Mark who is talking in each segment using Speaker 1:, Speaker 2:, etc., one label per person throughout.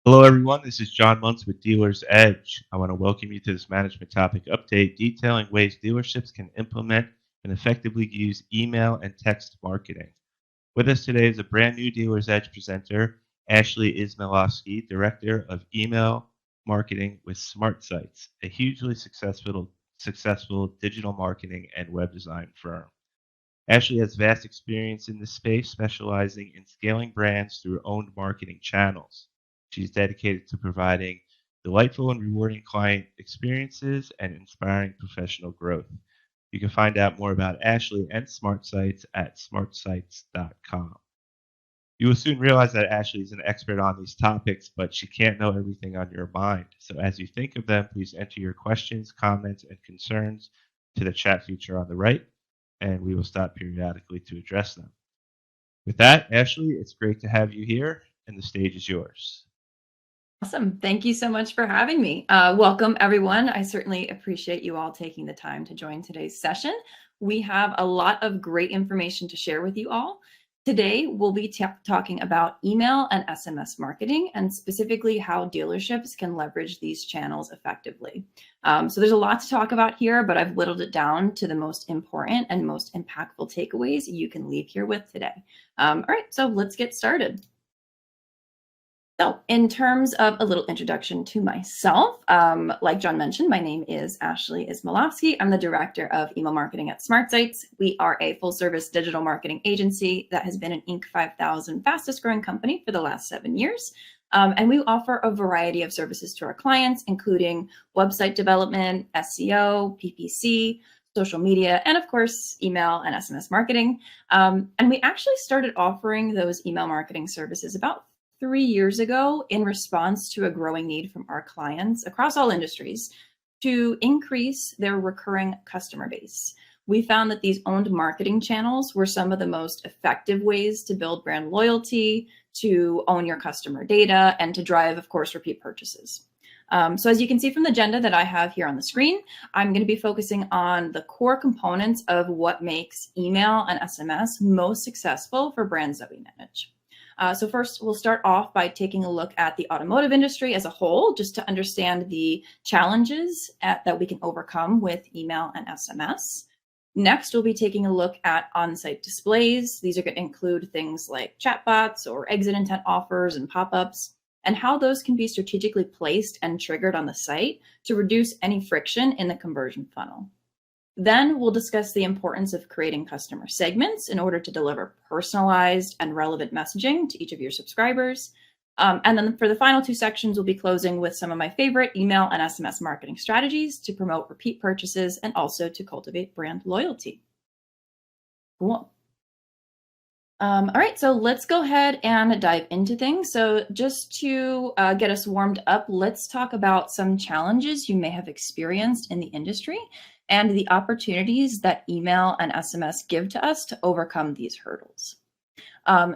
Speaker 1: Hello, everyone. This is John Muntz with Dealer's Edge. I want to welcome you to this management topic update detailing ways dealerships can implement and effectively use email and text marketing. With us today is a brand new Dealer's Edge presenter, Ashley Ismailowski, Director of Email Marketing with Smart Sites, a hugely successful digital marketing and web design firm. Ashley has vast experience in this space, specializing in scaling brands through owned marketing channels. She's dedicated to providing delightful and rewarding client experiences and inspiring professional growth. You can find out more about Ashley and Smart Sites at smartsites.com. You will soon realize that Ashley is an expert on these topics, but she can't know everything on your mind. So as you think of them, please enter your questions, comments, and concerns to the chat feature on the right, and we will stop periodically to address them. With that, Ashley, it's great to have you here, and the stage is yours.
Speaker 2: Awesome. Thank you so much for having me. Welcome, everyone. I certainly appreciate you all taking the time to join today's session. We have a lot of great information to share with you all. Today, we'll be talking about email and SMS marketing, and specifically how dealerships can leverage these channels effectively. So there's a lot to talk about here, but I've whittled it down to the most important and most impactful takeaways you can leave here with today. All right, so let's get started. So in terms of a little introduction to myself, like John mentioned, my name is Ashley Ismailowski. I'm the Director of Email Marketing at Smart Sites. We are a full-service digital marketing agency that has been an Inc. 5000 fastest growing company for the last 7 years. And we offer a variety of services to our clients, including website development, SEO, PPC, social media, and of course, email and SMS marketing. And we actually started offering those email marketing services about 3 years ago in response to a growing need from our clients across all industries to increase their recurring customer base. We found that these owned marketing channels were some of the most effective ways to build brand loyalty, to own your customer data, and to drive, of course, repeat purchases. So as you can see from the agenda that I have here on the screen, I'm going to be focusing on the core components of what makes email and SMS most successful for brands that we manage. So first, we'll start off by taking a look at the automotive industry as a whole, just to understand the challenges that we can overcome with email and SMS. Next, we'll be taking a look at on-site displays. These are going to include things like chatbots or exit intent offers and pop-ups, and how those can be strategically placed and triggered on the site to reduce any friction in the conversion funnel. Then we'll discuss the importance of creating customer segments in order to deliver personalized and relevant messaging to each of your subscribers. And then for the final two sections, we'll be closing with some of my favorite email and SMS marketing strategies to promote repeat purchases and also to cultivate brand loyalty. Cool. All right, so let's go ahead and dive into things. So just to get us warmed up, let's talk about some challenges you may have experienced in the industry and the opportunities that email and SMS give to us to overcome these hurdles.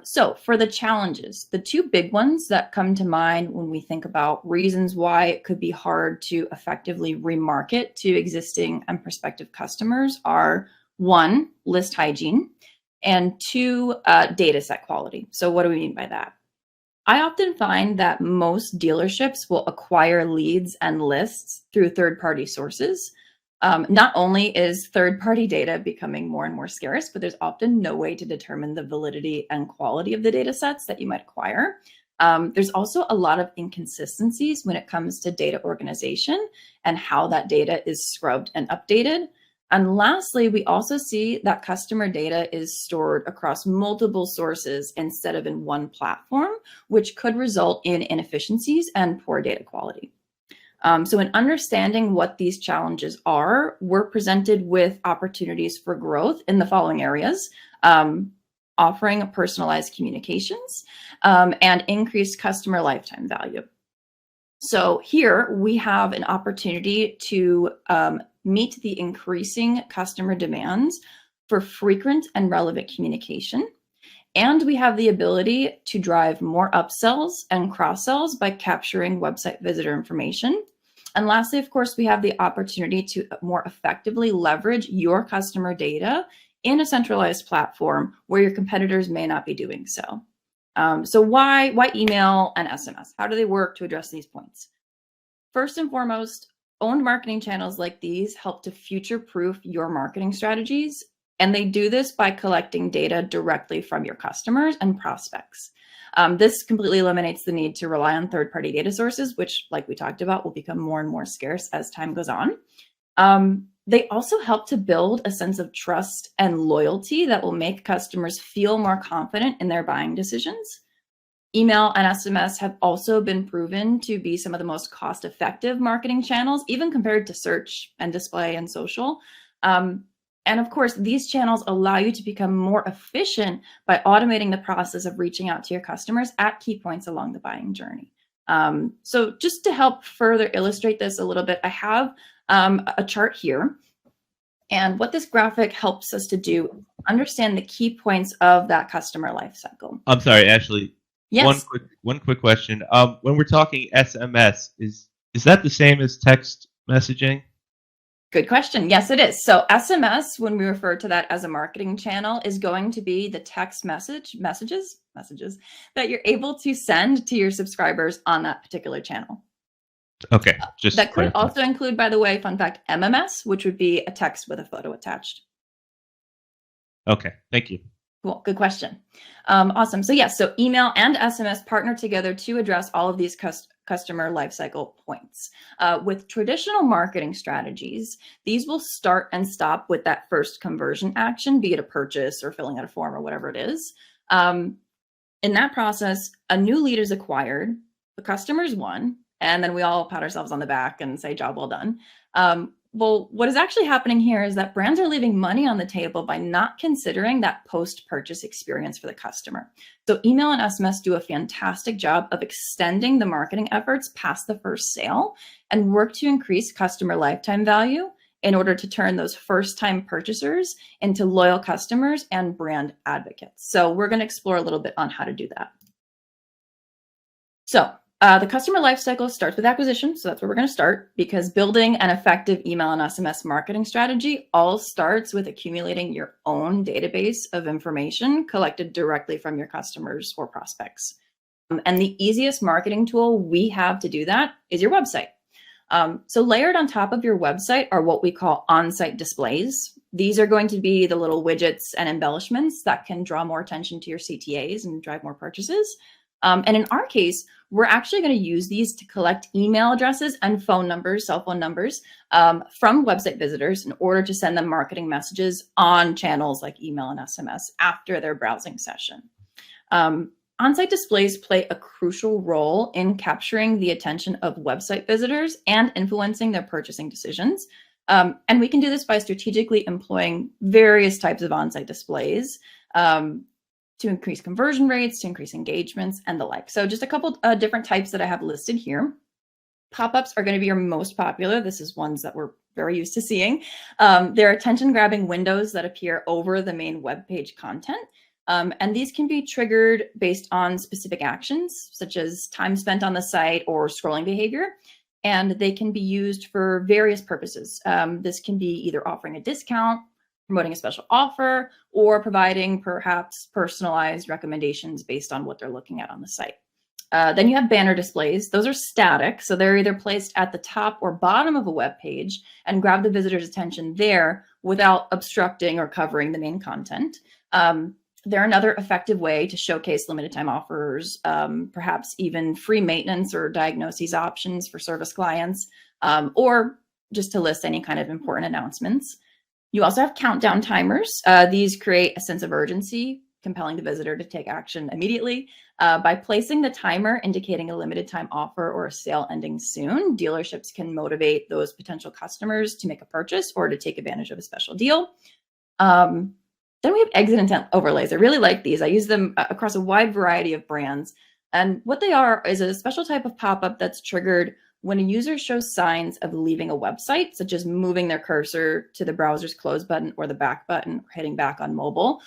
Speaker 2: So for the challenges, the two big ones that come to mind when we think about reasons why it could be hard to effectively remarket to existing and prospective customers are: one, list hygiene, and two, data set quality. So what do we mean by that? I often find that most dealerships will acquire leads and lists through third-party sources. Not only is third-party data becoming more and more scarce, but there's often no way to determine the validity and quality of the data sets that you might acquire. There's also a lot of inconsistencies when it comes to data organization and how that data is scrubbed and updated. And lastly, we also see that customer data is stored across multiple sources instead of in one platform, which could result in inefficiencies and poor data quality. So in understanding what these challenges are, we're presented with opportunities for growth in the following areas: offering personalized communications and increased customer lifetime value. So here we have an opportunity to meet the increasing customer demands for frequent and relevant communication. And we have the ability to drive more upsells and cross-sells by capturing website visitor information. And lastly, of course, we have the opportunity to more effectively leverage your customer data in a centralized platform where your competitors may not be doing so. So why email and SMS? How do they work to address these points? First and foremost, owned marketing channels like these help to future-proof your marketing strategies, and they do this by collecting data directly from your customers and prospects. This completely eliminates the need to rely on third-party data sources, which, like we talked about, will become more and more scarce as time goes on. They also help to build a sense of trust and loyalty that will make customers feel more confident in their buying decisions. Email and SMS have also been proven to be some of the most cost-effective marketing channels, even compared to search and display and social. And of course, these channels allow you to become more efficient by automating the process of reaching out to your customers at key points along the buying journey. So just to help further illustrate this a little bit, I have a chart here. And what this graphic helps us to do, understand the key points of that customer life cycle.
Speaker 1: I'm sorry, Ashley.
Speaker 2: Yes.
Speaker 1: One quick question. When we're talking SMS, is that the same as text messaging?
Speaker 2: Good question. Yes, it is. So SMS, when we refer to that as a marketing channel, is going to be the text messages that you're able to send to your subscribers on that particular channel.
Speaker 1: Okay. Just
Speaker 2: that could also include, by the way, fun fact, MMS, which would be a text with a photo attached.
Speaker 1: Okay. Thank you.
Speaker 2: Cool. Good question. Awesome. So yes, so email and SMS partner together to address all of these customer lifecycle points. With traditional marketing strategies, these will start and stop with that first conversion action, be it a purchase or filling out a form or whatever it is. In that process, a new lead is acquired, the customer's won, and then we all pat ourselves on the back and say, job well done. Well, what is actually happening here is that brands are leaving money on the table by not considering that post-purchase experience for the customer. So email and SMS do a fantastic job of extending the marketing efforts past the first sale and work to increase customer lifetime value in order to turn those first-time purchasers into loyal customers and brand advocates. So we're going to explore a little bit on how to do that. So the customer lifecycle starts with acquisition. So that's where we're going to start, because building an effective email and SMS marketing strategy all starts with accumulating your own database of information collected directly from your customers or prospects. And the easiest marketing tool we have to do that is your website. So layered on top of your website are what we call on-site displays. These are going to be the little widgets and embellishments that can draw more attention to your CTAs and drive more purchases. And in our case, we're actually going to use these to collect email addresses and phone numbers, cell phone numbers, from website visitors in order to send them marketing messages on channels like email and SMS after their browsing session. On-site displays play a crucial role in capturing the attention of website visitors and influencing their purchasing decisions. And we can do this by strategically employing various types of on-site displays to increase conversion rates, to increase engagements, and the like. So just a couple different types that I have listed here. Pop-ups are going to be your most popular. This is ones that we're very used to seeing. They're attention-grabbing windows that appear over the main web page content. And these can be triggered based on specific actions, such as time spent on the site or scrolling behavior. And they can be used for various purposes. This can be either offering a discount, promoting a special offer, or providing perhaps personalized recommendations based on what they're looking at on the site. Then you have banner displays. Those are static, so they're either placed at the top or bottom of a web page and grab the visitor's attention there without obstructing or covering the main content. They're another effective way to showcase limited time offers, perhaps even free maintenance or diagnoses options for service clients, or just to list any kind of important announcements. You also have countdown timers. These create a sense of urgency, compelling the visitor to take action immediately. By placing the timer indicating a limited time offer or a sale ending soon, dealerships can motivate those potential customers to make a purchase or to take advantage of a special deal. Then we have exit intent overlays. I really like these. I use them across a wide variety of brands. And what they are is a special type of pop-up that's triggered when a user shows signs of leaving a website, such as moving their cursor to the browser's close button or the back button, or hitting back on mobile.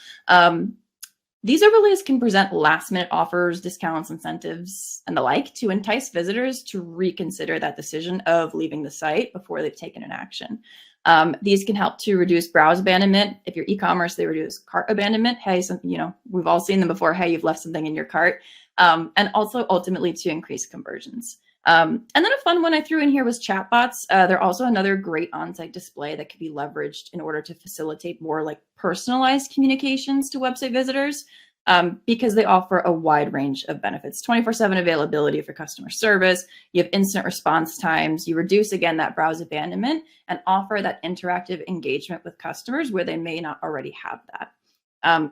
Speaker 2: These overlays can present last-minute offers, discounts, incentives, and the like to entice visitors to reconsider that decision of leaving the site before they've taken an action. These can help to reduce browse abandonment. If you're e-commerce, they reduce cart abandonment. Hey, we've all seen them before. Hey, you've left something in your cart. And also ultimately to increase conversions. And then a fun one I threw in here was chatbots. They're also another great on-site display that could be leveraged in order to facilitate more like personalized communications to website visitors, because they offer a wide range of benefits. 24/7 availability for customer service, you have instant response times, you reduce, again, that browse abandonment, and offer that interactive engagement with customers where they may not already have that.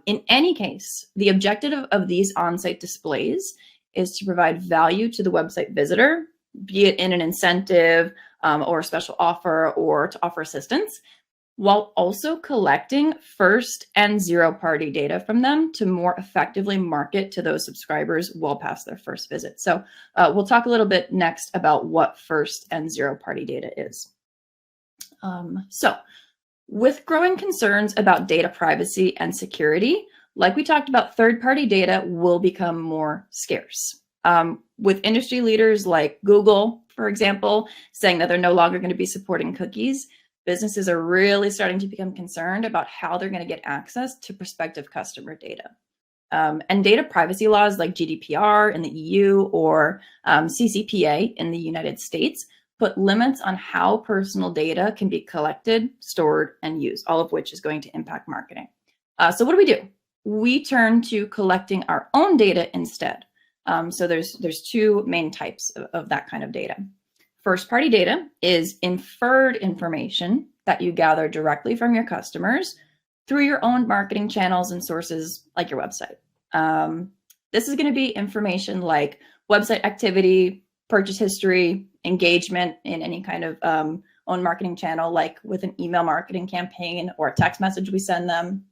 Speaker 2: In any case, the objective of these on-site displays is to provide value to the website visitor, be it in an incentive or a special offer or to offer assistance, while also collecting first and zero-party data from them to more effectively market to those subscribers well past their first visit. So we'll talk a little bit next about what first and zero-party data is. So with growing concerns about data privacy and security, like we talked about, third-party data will become more scarce. With industry leaders like Google, for example, saying that they're no longer going to be supporting cookies, businesses are really starting to become concerned about how they're going to get access to prospective customer data. And data privacy laws like GDPR in the EU or CCPA in the United States put limits on how personal data can be collected, stored, and used, all of which is going to impact marketing. So what do? We turn to collecting our own data instead. So there's two main types of that kind of data. First-party data is inferred information that you gather directly from your customers through your own marketing channels and sources like your website. This is going to be information like website activity, purchase history, engagement in any kind of own marketing channel, like with an email marketing campaign or a text message we send them.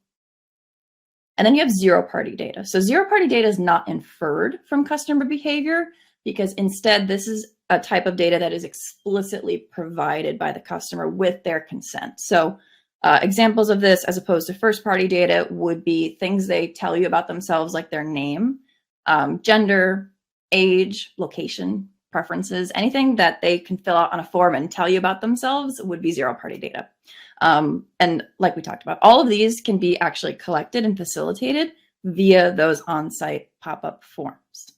Speaker 2: And then you have zero-party data. So zero-party data is not inferred from customer behavior, because instead this is a type of data that is explicitly provided by the customer with their consent. So examples of this, as opposed to first-party data, would be things they tell you about themselves, like their name, gender, age, location, preferences. Anything that they can fill out on a form and tell you about themselves would be zero-party data. And like we talked about, all of these can be actually collected and facilitated via those on-site pop-up forms.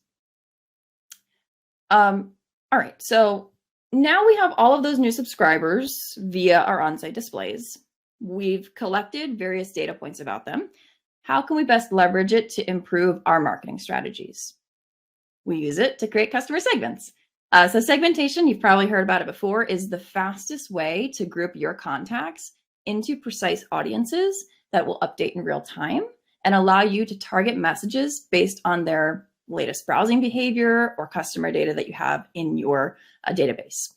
Speaker 2: All right, so now we have all of those new subscribers via our on-site displays. We've collected various data points about them. How can we best leverage it to improve our marketing strategies? We use it to create customer segments. So segmentation, you've probably heard about it before, is the fastest way to group your contacts into precise audiences that will update in real time and allow you to target messages based on their latest browsing behavior or customer data that you have in your database.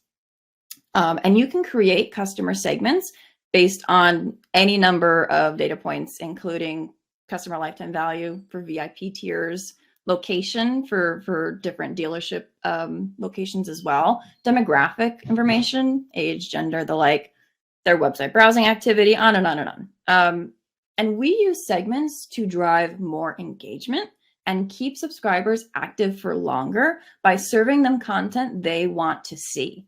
Speaker 2: And you can create customer segments based on any number of data points, including customer lifetime value for VIP tiers, location for different dealership locations as well, demographic information, age, gender, the like, their website browsing activity, on and on and on. And we use segments to drive more engagement and keep subscribers active for longer by serving them content they want to see.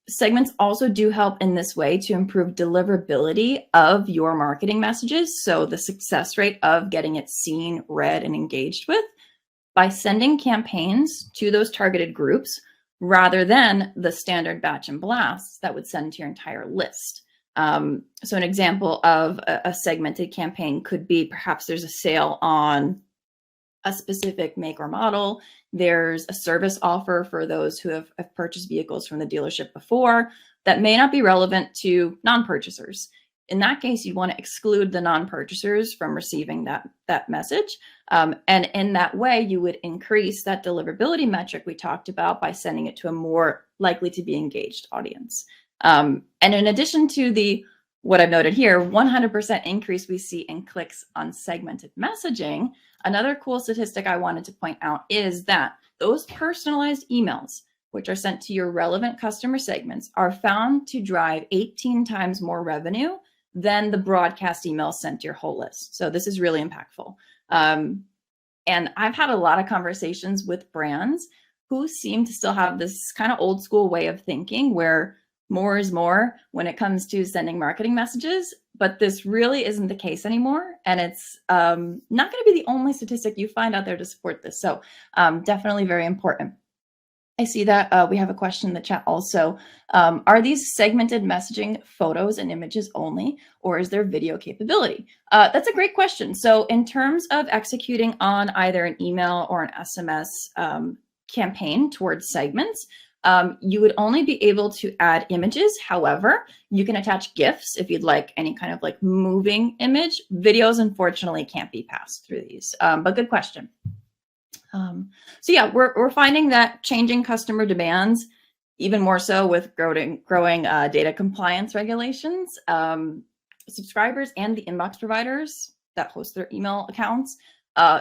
Speaker 2: Segments also do help in this way to improve deliverability of your marketing messages, so the success rate of getting it seen, read, and engaged with, by sending campaigns to those targeted groups rather than the standard batch and blasts that would send to your entire list. So an example of a segmented campaign could be, perhaps there's a sale on a specific make or model. There's a service offer for those who have purchased vehicles from the dealership before that may not be relevant to non-purchasers. In that case, you want to exclude the non-purchasers from receiving that message. And in that way, you would increase that deliverability metric we talked about by sending it to a more likely to be engaged audience. And in addition to what I've noted here, 100% increase we see in clicks on segmented messaging, another cool statistic I wanted to point out is that those personalized emails, which are sent to your relevant customer segments, are found to drive 18 times more revenue than the broadcast emails sent to your whole list. So this is really impactful. And I've had a lot of conversations with brands who seem to still have this kind of old school way of thinking where more is more when it comes to sending marketing messages, but this really isn't the case anymore. And it's not going to be the only statistic you find out there to support this. So definitely very important. I see that we have a question in the chat also. Are these segmented messaging photos and images only, or is there video capability? That's a great question. So in terms of executing on either an email or an SMS campaign towards segments, you would only be able to add images. However, you can attach GIFs if you'd like any kind of like moving image. Videos, unfortunately, can't be passed through these, but good question. So yeah, we're finding that changing customer demands, even more so with growing data compliance regulations, subscribers and the inbox providers that host their email accounts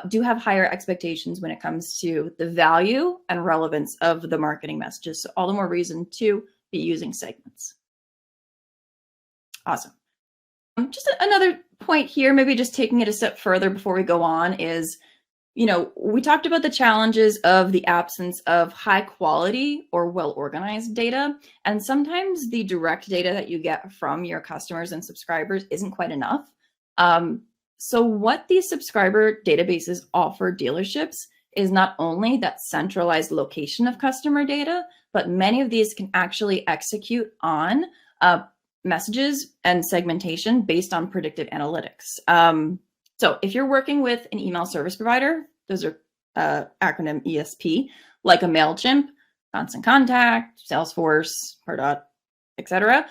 Speaker 2: do have higher expectations when it comes to the value and relevance of the marketing messages. So all the more reason to be using segments. Awesome. Just another point here, maybe just taking it a step further before we go on is, we talked about the challenges of the absence of high quality or well-organized data. And sometimes the direct data that you get from your customers and subscribers isn't quite enough. So what these subscriber databases offer dealerships is not only that centralized location of customer data, but many of these can actually execute on messages and segmentation based on predictive analytics. So if you're working with an email service provider, those are acronym ESP, like a MailChimp, Constant Contact, Salesforce, Pardot, etc.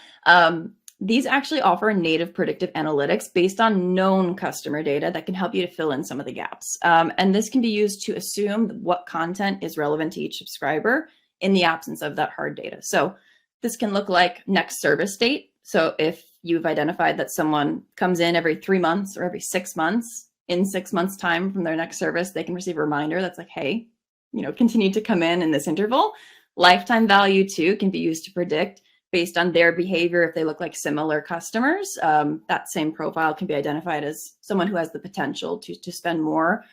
Speaker 2: These actually offer native predictive analytics based on known customer data that can help you to fill in some of the gaps. And this can be used to assume what content is relevant to each subscriber in the absence of that hard data. So this can look like next service date. So if you've identified that someone comes in every 3 months or every 6 months, in 6 months' time from their next service, they can receive a reminder that's like, hey, continue to come in this interval. Lifetime value too can be used to predict based on their behavior if they look like similar customers. That same profile can be identified as someone who has the potential to spend more.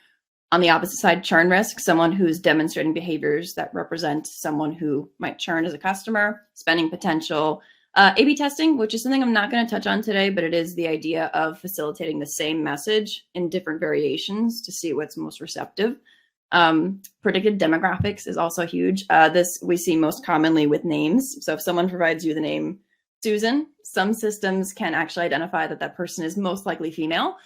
Speaker 2: On the opposite side, churn risk, someone who's demonstrating behaviors that represent someone who might churn as a customer, spending potential. A/B testing, which is something I'm not going to touch on today, but it is the idea of facilitating the same message in different variations to see what's most receptive. Predicted demographics is also huge. This we see most commonly with names. So if someone provides you the name Susan, some systems can actually identify that that person is most likely female.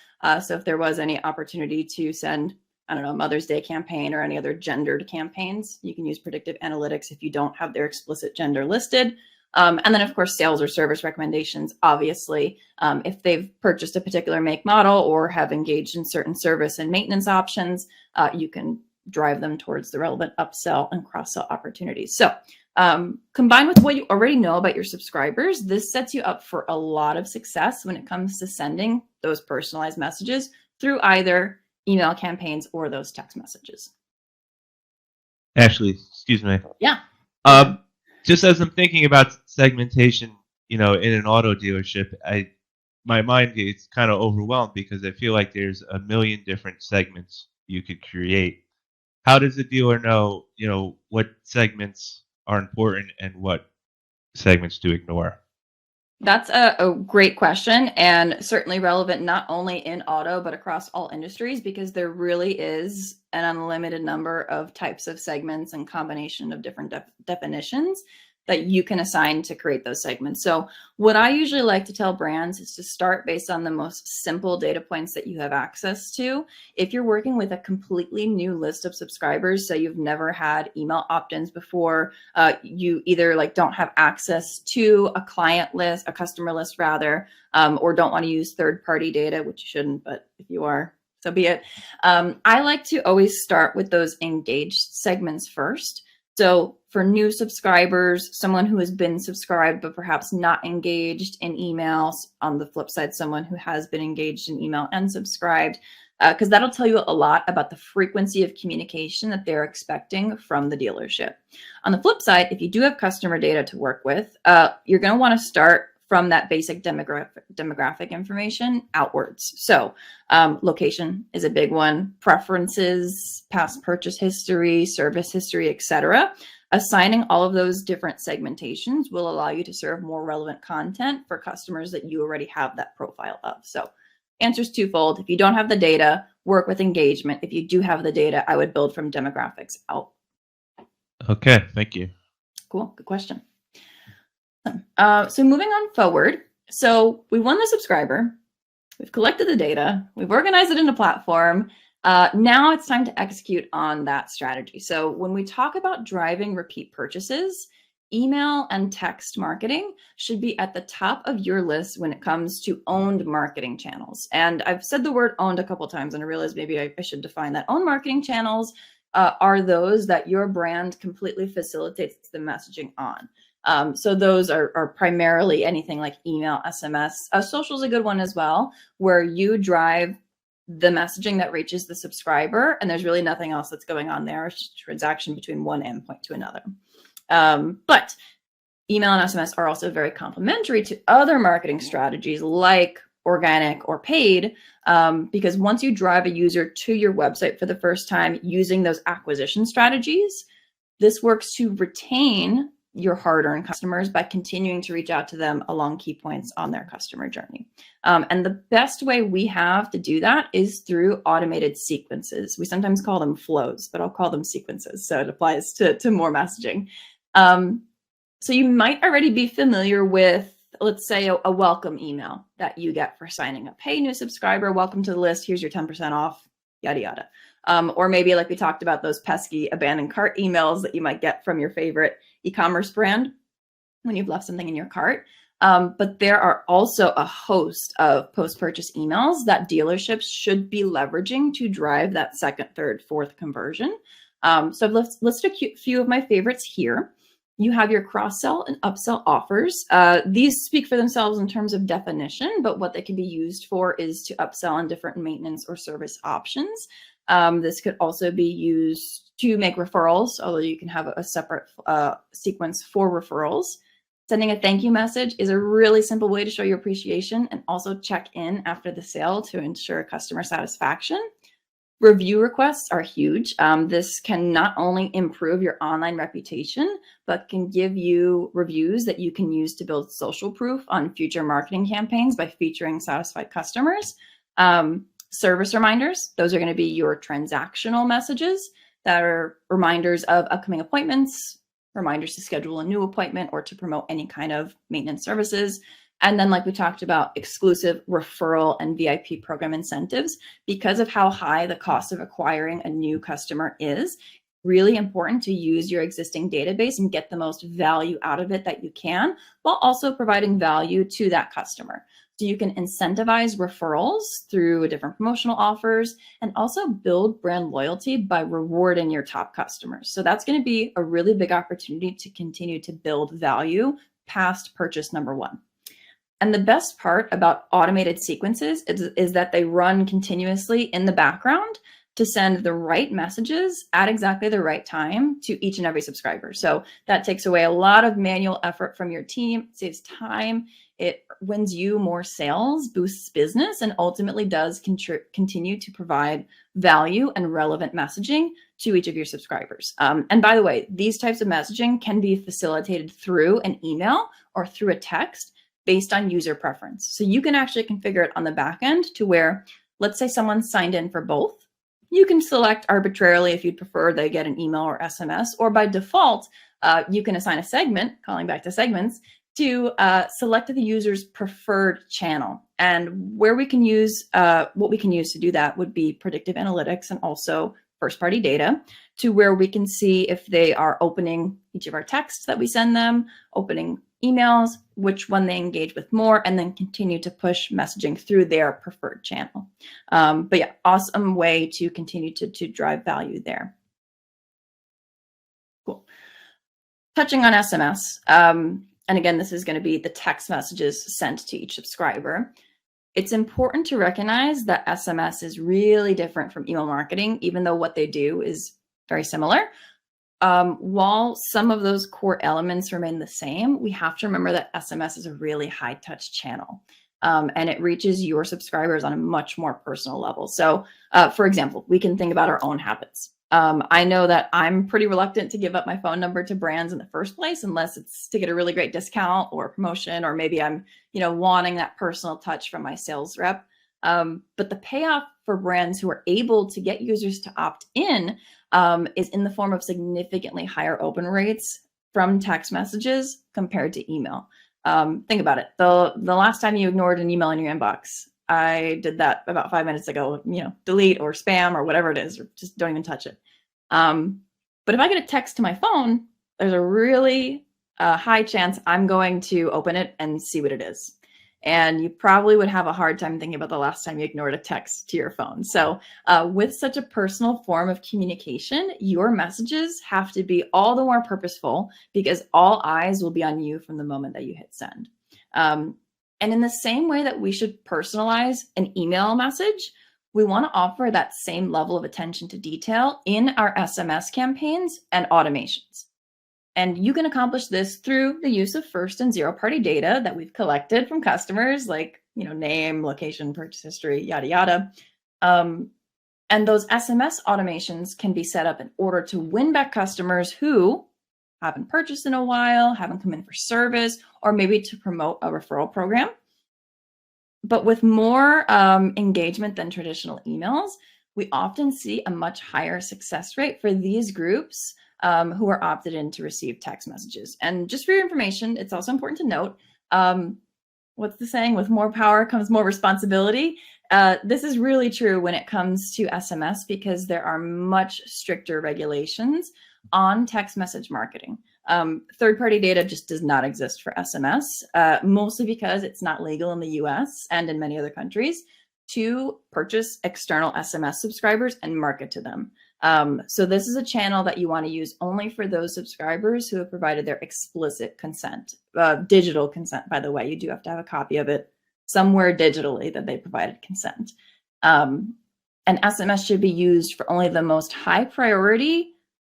Speaker 2: So if there was any opportunity to send, I don't know, Mother's Day campaign or any other gendered campaigns, you can use predictive analytics if you don't have their explicit gender listed. And then, of course, sales or service recommendations, obviously, if they've purchased a particular make model or have engaged in certain service and maintenance options, you can drive them towards the relevant upsell and cross-sell opportunities. So combined with what you already know about your subscribers, this sets you up for a lot of success when it comes to sending those personalized messages through either email campaigns or those text messages.
Speaker 1: Ashley, excuse me.
Speaker 2: Yeah.
Speaker 1: Just as I'm thinking about segmentation, in an auto dealership, my mind gets kind of overwhelmed because I feel like there's a million different segments you could create. How does the dealer know, what segments are important and what segments to ignore?
Speaker 2: That's a great question, and certainly relevant not only in auto, but across all industries, because there really is an unlimited number of types of segments and combination of different definitions that you can assign to create those segments. So what I usually like to tell brands is to start based on the most simple data points that you have access to. If you're working with a completely new list of subscribers, so you've never had email opt-ins before, you either don't have access to a client list, a customer list rather, or don't want to use third-party data, which you shouldn't, but if you are, so be it. I like to always start with those engaged segments first. So for new subscribers, someone who has been subscribed but perhaps not engaged in emails. On the flip side, someone who has been engaged in email and subscribed, because that'll tell you a lot about the frequency of communication that they're expecting from the dealership. On the flip side, if you do have customer data to work with, you're going to want to start from that basic demographic information outwards. So location is a big one, preferences, past purchase history, service history, etc. Assigning all of those different segmentations will allow you to serve more relevant content for customers that you already have that profile of. So answer's twofold. If you don't have the data, work with engagement. If you do have the data, I would build from demographics out.
Speaker 1: Okay, thank you.
Speaker 2: Cool, good question. So moving on forward, so we won the subscriber, we've collected the data, we've organized it in a platform. Now it's time to execute on that strategy. So when we talk about driving repeat purchases, email and text marketing should be at the top of your list when it comes to owned marketing channels. And I've said the word owned a couple of times, and I realized maybe I should define that. Owned marketing channels are those that your brand completely facilitates the messaging on. So those are primarily anything like email, SMS. Social is a good one as well, where you drive the messaging that reaches the subscriber, and there's really nothing else that's going on there. It's just a transaction between one endpoint to another. But email and SMS are also very complementary to other marketing strategies like organic or paid, because once you drive a user to your website for the first time using those acquisition strategies, this works to retain your hard-earned customers by continuing to reach out to them along key points on their customer journey. And the best way we have to do that is through automated sequences. We sometimes call them flows, but I'll call them sequences, so it applies to more messaging. So you might already be familiar with, let's say, a welcome email that you get for signing up. Hey, new subscriber, welcome to the list. Here's your 10% off, yada, yada. Or maybe like we talked about, those pesky abandoned cart emails that you might get from your favorite e-commerce brand when you've left something in your cart. But there are also a host of post-purchase emails that dealerships should be leveraging to drive that second, third, fourth conversion. So I've listed a few of my favorites here. You have your cross-sell and upsell offers. These speak for themselves in terms of definition, but what they can be used for is to upsell on different maintenance or service options. This could also be used to make referrals, although you can have a separate sequence for referrals. Sending a thank you message is a really simple way to show your appreciation and also check in after the sale to ensure customer satisfaction. Review requests are huge. This can not only improve your online reputation, but can give you reviews that you can use to build social proof on future marketing campaigns by featuring satisfied customers. Service reminders, those are going to be your transactional messages that are reminders of upcoming appointments, reminders to schedule a new appointment or to promote any kind of maintenance services. And then, like we talked about, exclusive referral and VIP program incentives. Because of how high the cost of acquiring a new customer is, really important to use your existing database and get the most value out of it that you can, while also providing value to that customer. So you can incentivize referrals through different promotional offers and also build brand loyalty by rewarding your top customers. So that's going to be a really big opportunity to continue to build value past purchase number one. And the best part about automated sequences is that they run continuously in the background to send the right messages at exactly the right time to each and every subscriber. So that takes away a lot of manual effort from your team, saves time, it wins you more sales, boosts business, and ultimately does continue to provide value and relevant messaging to each of your subscribers. And by the way, these types of messaging can be facilitated through an email or through a text based on user preference. So you can actually configure it on the back end to where, let's say someone signed in for both. You can select arbitrarily if you'd prefer they get an email or SMS, or by default, you can assign a segment, calling back to segments, to select the user's preferred channel. And where we can use, what we can use to do that would be predictive analytics and also first-party data, to where we can see if they are opening each of our texts that we send them, opening emails, which one they engage with more, and then continue to push messaging through their preferred channel. But yeah, awesome way to continue to drive value there. Cool. Touching on SMS, and again, this is going to be the text messages sent to each subscriber. It's important to recognize that SMS is really different from email marketing, even though what they do is very similar. While some of those core elements remain the same, we have to remember that SMS is a really high touch channel, and it reaches your subscribers on a much more personal level. So for example, we can think about our own habits. I know that I'm pretty reluctant to give up my phone number to brands in the first place, unless it's to get a really great discount or promotion, or maybe I'm, wanting that personal touch from my sales rep. But the payoff for brands who are able to get users to opt in is in the form of significantly higher open rates from text messages compared to email. Think about it. The last time you ignored an email in your inbox, I did that about 5 minutes ago, delete or spam or whatever it is, or just don't even touch it. But if I get a text to my phone, there's a really high chance I'm going to open it and see what it is. And you probably would have a hard time thinking about the last time you ignored a text to your phone. So with such a personal form of communication, your messages have to be all the more purposeful, because all eyes will be on you from the moment that you hit send. And in the same way that we should personalize an email message, we want to offer that same level of attention to detail in our SMS campaigns and automations. And you can accomplish this through the use of first and zero-party data that we've collected from customers, like name, location, purchase history, yada, yada. And those SMS automations can be set up in order to win back customers who haven't purchased in a while, haven't come in for service, or maybe to promote a referral program. But with more engagement than traditional emails, we often see a much higher success rate for these groups who are opted in to receive text messages. And just for your information, it's also important to note, what's the saying? With more power comes more responsibility. This is really true when it comes to SMS, because there are much stricter regulations on text message marketing. Third-party data just does not exist for SMS, mostly because it's not legal in the US and in many other countries to purchase external SMS subscribers and market to them. So this is a channel that you want to use only for those subscribers who have provided their explicit consent, digital consent, by the way. You do have to have a copy of it somewhere digitally that they provided consent. And SMS should be used for only the most high priority,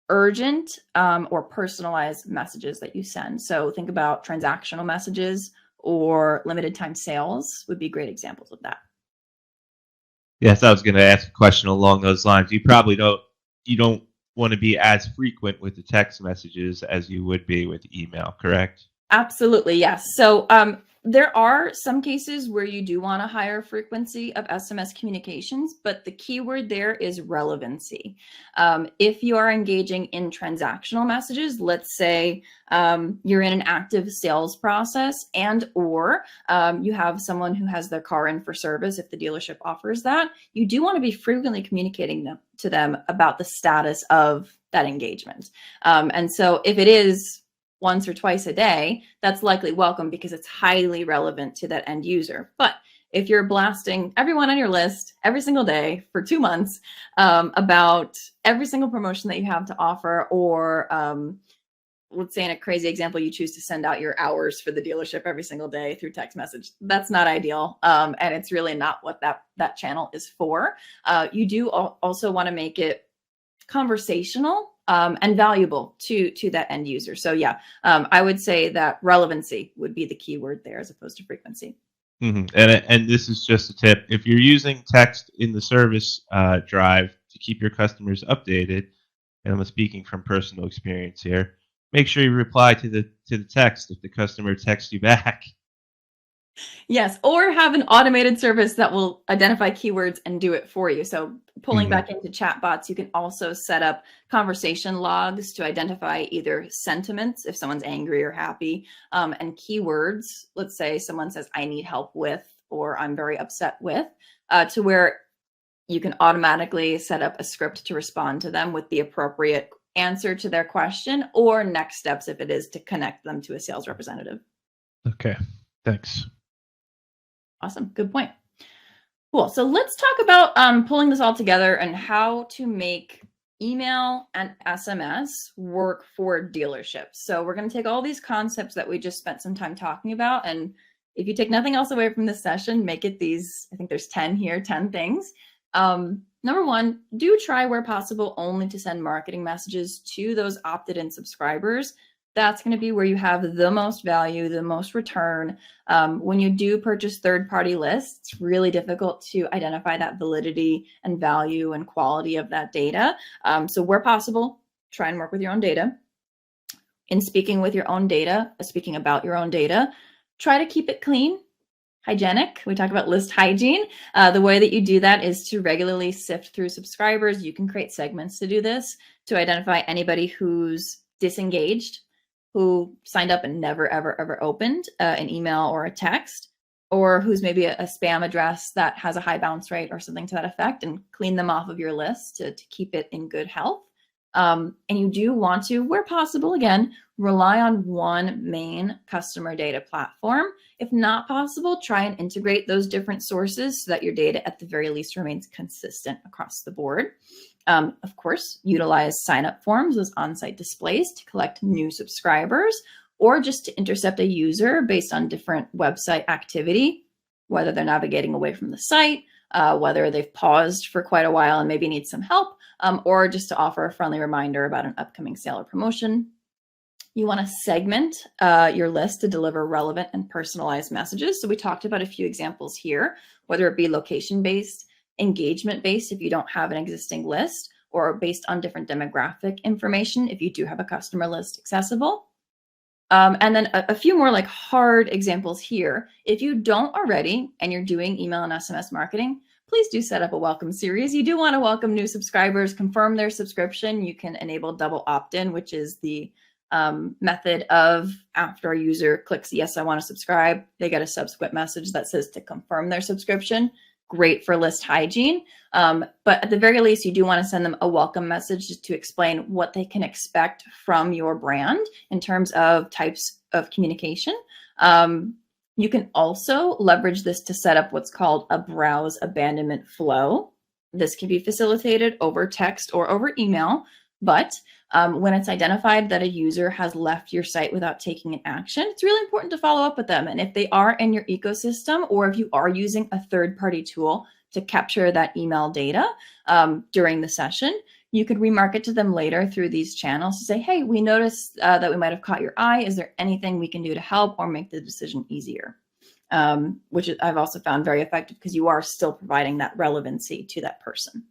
Speaker 2: urgent, or personalized messages that you send. So think about transactional messages or limited time sales would be great examples of that.
Speaker 1: Yes, I was going to ask a question along those lines. You probably don't want to be as frequent with the text messages as you would be with email, correct?
Speaker 2: Absolutely, yes. So there are some cases where you do want a higher frequency of SMS communications, but the keyword there is relevancy. If you are engaging in transactional messages, let's say you're in an active sales process or you have someone who has their car in for service, if the dealership offers that, you do want to be frequently communicating to them about the status of that engagement. And so if it is once or twice a day, that's likely welcome because it's highly relevant to that end user. But if you're blasting everyone on your list every single day for 2 months about every single promotion that you have to offer, or let's say in a crazy example, you choose to send out your hours for the dealership every single day through text message, that's not ideal. And it's really not what that channel is for. You do also want to make it conversational and valuable to that end user. So yeah, I would say that relevancy would be the key word there as opposed to frequency.
Speaker 1: Mm-hmm. And this is just a tip. If you're using text in the service drive to keep your customers updated, and I'm speaking from personal experience here, make sure you reply to the text if the customer texts you back.
Speaker 2: Yes, or have an automated service that will identify keywords and do it for you. So pulling back into chatbots, you can also set up conversation logs to identify either sentiments, if someone's angry or happy, and keywords. Let's say someone says, I need help with, or I'm very upset with, to where you can automatically set up a script to respond to them with the appropriate answer to their question, or next steps if it is to connect them to a sales representative.
Speaker 1: Okay, thanks.
Speaker 2: Awesome. Good point. Cool. So let's talk about pulling this all together and how to make email and SMS work for dealerships. So we're going to take all these concepts that we just spent some time talking about. And if you take nothing else away from this session, make it these, I think there's 10 here, 10 things. Number one, do try where possible only to send marketing messages to those opted in subscribers That's going to be where you have the most value, the most return. When you do purchase third-party lists, it's really difficult to identify that validity and value and quality of that data. So where possible, try and work with your own data. In speaking with your own data, speaking about your own data, try to keep it clean, hygienic. We talk about list hygiene. The way that you do that is to regularly sift through subscribers. You can create segments to do this, to identify anybody who's disengaged, who signed up and never, ever, ever opened an email or a text, or who's maybe a spam address that has a high bounce rate or something to that effect, and clean them off of your list to keep it in good health. And you do want to, where possible, again, rely on one main customer data platform. If not possible, try and integrate those different sources so that your data at the very least remains consistent across the board. Of course, utilize sign-up forms, those on-site displays, to collect new subscribers, or just to intercept a user based on different website activity, whether they're navigating away from the site, whether they've paused for quite a while and maybe need some help, or just to offer a friendly reminder about an upcoming sale or promotion. You want to segment your list to deliver relevant and personalized messages. So we talked about a few examples here, whether it be location-based, engagement-based if you don't have an existing list, or based on different demographic information if you do have a customer list accessible. And then a few more like hard examples here. If you don't already and you're doing email and SMS marketing, please do set up a welcome series. You do want to welcome new subscribers, confirm their subscription. You can enable double opt-in, which is the method of after a user clicks, yes, I want to subscribe, they get a subsequent message that says to confirm their subscription. Great for list hygiene. But at the very least, you do want to send them a welcome message just to explain what they can expect from your brand in terms of types of communication. You can also leverage this to set up what's called a browse abandonment flow. This can be facilitated over text or over email, but when it's identified that a user has left your site without taking an action, it's really important to follow up with them. And if they are in your ecosystem, or if you are using a third-party tool to capture that email data during the session, you could remarket to them later through these channels to say, hey, we noticed that we might have caught your eye. Is there anything we can do to help or make the decision easier? Which I've also found very effective because you are still providing that relevancy to that person.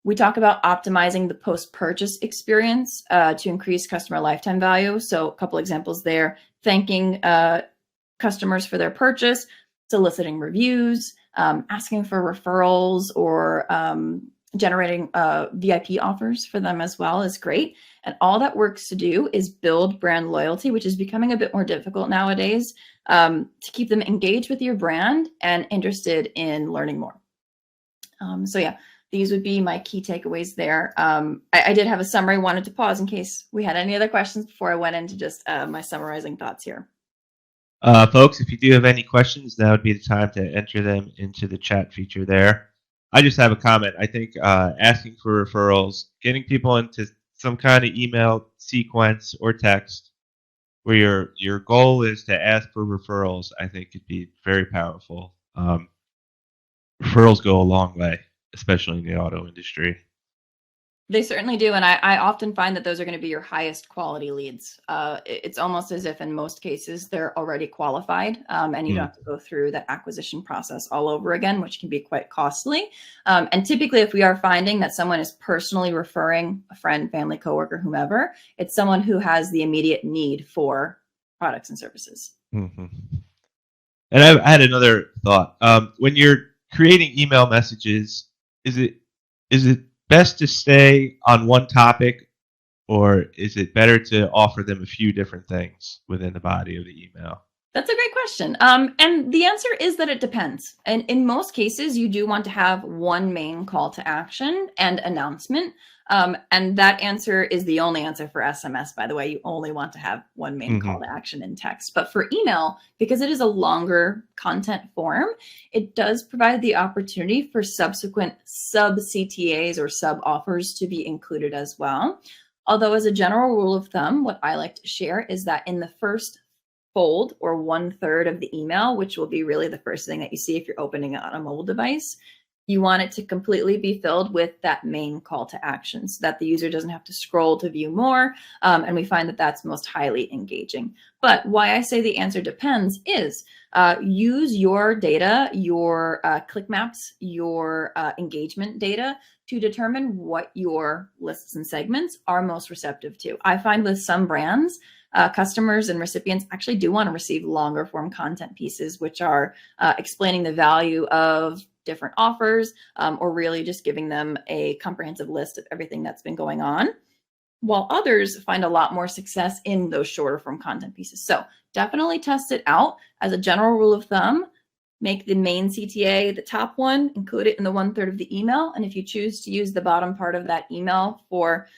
Speaker 2: We talk about optimizing the post-purchase experience to increase customer lifetime value. So a couple examples there: thanking customers for their purchase, soliciting reviews, asking for referrals, or generating VIP offers for them as well is great. And all that works to do is build brand loyalty, which is becoming a bit more difficult nowadays, to keep them engaged with your brand and interested in learning more. So yeah, these would be my key takeaways there. I did have a summary, wanted to pause in case we had any other questions before I went into just my summarizing thoughts here.
Speaker 1: Folks, if you do have any questions, now would be the time to enter them into the chat feature there. I just have a comment. I think asking for referrals, getting people into some kind of email sequence or text where your goal is to ask for referrals, I think could be very powerful. Referrals go a long way, especially in the auto industry.
Speaker 2: They certainly do. And I often find that those are going to be your highest quality leads. It's almost as if in most cases they're already qualified and you don't have to go through that acquisition process all over again, which can be quite costly. And typically, if we are finding that someone is personally referring a friend, family, coworker, whomever, it's someone who has the immediate need for products and services.
Speaker 1: Mm-hmm. And I had another thought. When you're creating email messages, is it best to stay on one topic, or is it better to offer them a few different things within the body of the email?
Speaker 2: That's a great question. And the answer is that it depends. And in most cases, you do want to have one main call to action and announcement. And that answer is the only answer for SMS, by the way. You only want to have one main call to action in text. But for email, because it is a longer content form, it does provide the opportunity for subsequent sub-CTAs or sub-offers to be included as well. Although as a general rule of thumb, what I like to share is that in the first fold, or 1/3 of the email, which will be really the first thing that you see if you're opening it on a mobile device, You want it to completely be filled with that main call to action so that the user doesn't have to scroll to view more. And we find that that's most highly engaging. But why I say the answer depends is use your data, your click maps, your engagement data to determine what your lists and segments are most receptive to. I find with some brands, customers and recipients actually do want to receive longer form content pieces, which are explaining the value of different offers, or really just giving them a comprehensive list of everything that's been going on, while others find a lot more success in those shorter form content pieces. So definitely test it out. As a general rule of thumb, make the main CTA the top one, include it in the 1/3 of the email. And if you choose to use the bottom part of that email for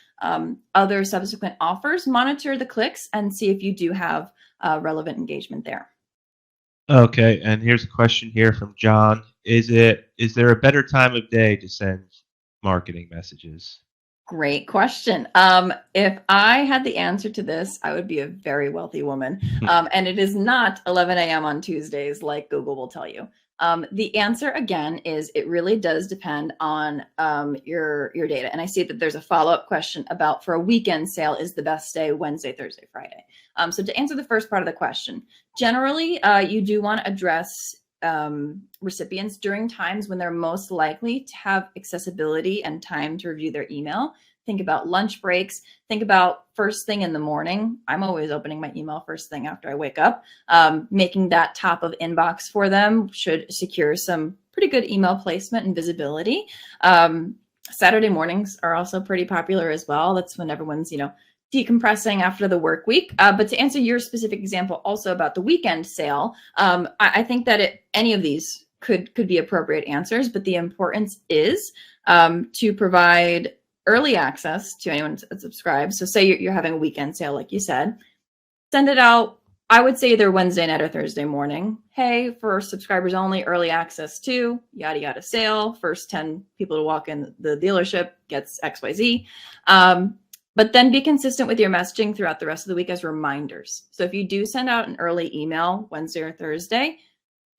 Speaker 2: other subsequent offers, monitor the clicks and see if you do have relevant engagement there.
Speaker 1: Okay, and here's a question here from John. Is there a better time of day to send marketing messages?
Speaker 2: Great question. If I had the answer to this, I would be a very wealthy woman. And it is not 11 a.m. on Tuesdays like Google will tell you. The answer again is it really does depend on your data. And I see that there's a follow-up question about for a weekend sale, is the best day Wednesday, Thursday, Friday? So to answer the first part of the question, generally you do want to address recipients during times when they're most likely to have accessibility and time to review their email. Think about lunch breaks. Think about first thing in the morning. I'm always opening my email first thing after I wake up. Making that top of inbox for them should secure some pretty good email placement and visibility. Saturday mornings are also pretty popular as well. That's when everyone's, decompressing after the work week. But to answer your specific example also about the weekend sale, I think that any of these could be appropriate answers, but the importance is to provide early access to anyone that subscribes. So say you're having a weekend sale, like you said, send it out. I would say either Wednesday night or Thursday morning. Hey, for subscribers only, early access to yada, yada sale. First 10 people to walk in the dealership gets XYZ. But then be consistent with your messaging throughout the rest of the week as reminders. So if you do send out an early email Wednesday or Thursday,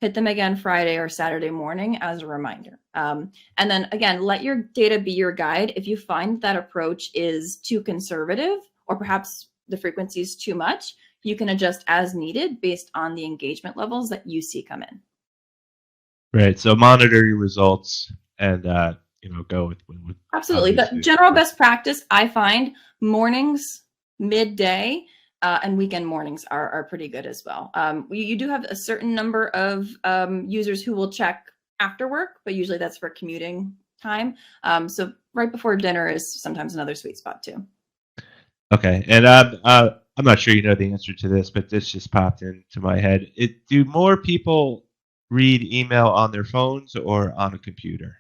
Speaker 2: hit them again Friday or Saturday morning as a reminder. And then again, let your data be your guide. If you find that approach is too conservative or perhaps the frequency is too much, you can adjust as needed based on the engagement levels that you see come in.
Speaker 1: Right. So monitor your results and go with
Speaker 2: Absolutely. The general best practice, I find mornings, midday, and weekend mornings are pretty good as well. You do have a certain number of users who will check after work, but usually that's for commuting time. So right before dinner is sometimes another sweet spot too.
Speaker 1: Okay. And I'm not sure you know the answer to this, but this just popped into my head. Do more people read email on their phones or on a computer?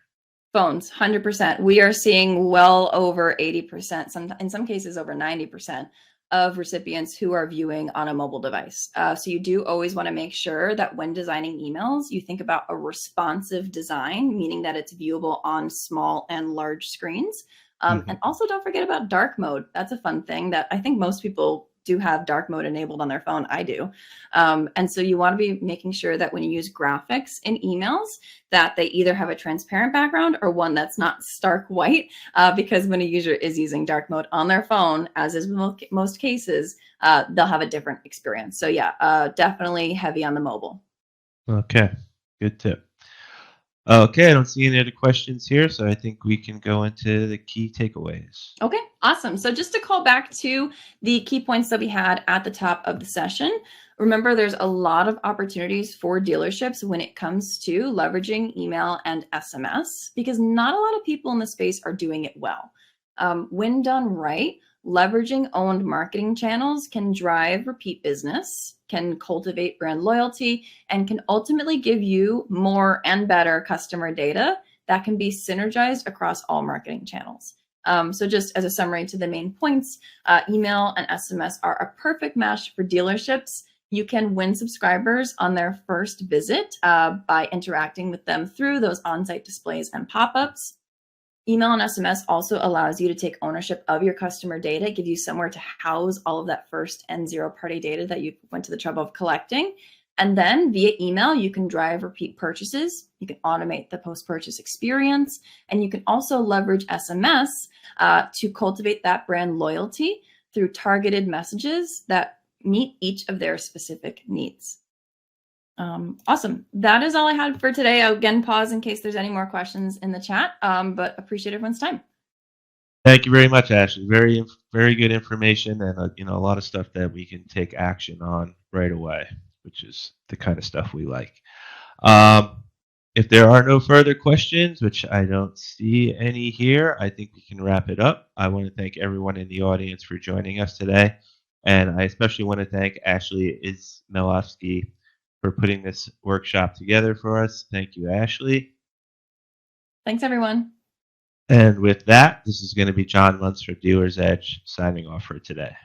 Speaker 2: Phones, 100%. We are seeing well over 80%, in some cases over 90% of recipients who are viewing on a mobile device. So you do always want to make sure that when designing emails, you think about a responsive design, meaning that it's viewable on small and large screens. And also don't forget about dark mode. That's a fun thing that I think most people do have dark mode enabled on their phone. I do. And so you want to be making sure that when you use graphics in emails, that they either have a transparent background or one that's not stark white, because when a user is using dark mode on their phone, as is most cases, they'll have a different experience. So yeah, definitely heavy on the mobile.
Speaker 1: Okay, good tip. Okay, I don't see any other questions here, so I think we can go into the key takeaways.
Speaker 2: Okay, awesome. So just to call back to the key points that we had at the top of the session, remember there's a lot of opportunities for dealerships when it comes to leveraging email and SMS, because not a lot of people in the space are doing it well. When done right, leveraging owned marketing channels can drive repeat business, can cultivate brand loyalty, and can ultimately give you more and better customer data that can be synergized across all marketing channels. So just as a summary to the main points, email and SMS are a perfect match for dealerships. You can win subscribers on their first visit by interacting with them through those on-site displays and pop-ups. Email and SMS also allows you to take ownership of your customer data, give you somewhere to house all of that first and zero-party data that you went to the trouble of collecting. And then via email, you can drive repeat purchases. You can automate the post-purchase experience. And you can also leverage SMS to cultivate that brand loyalty through targeted messages that meet each of their specific needs. Awesome. That is all I had for today. I'll again pause in case there's any more questions in the chat, but appreciate everyone's time.
Speaker 1: Thank you very much, Ashley. Very, very good information, and a lot of stuff that we can take action on right away, which is the kind of stuff we like. If there are no further questions, which I don't see any here, I think we can wrap it up. I want to thank everyone in the audience for joining us today, and I especially want to thank Ashley Ismailowski for putting this workshop together for us. Thank you, Ashley.
Speaker 2: Thanks, everyone.
Speaker 1: And with that, this is going to be John Muntz for Dealer's Edge signing off for today.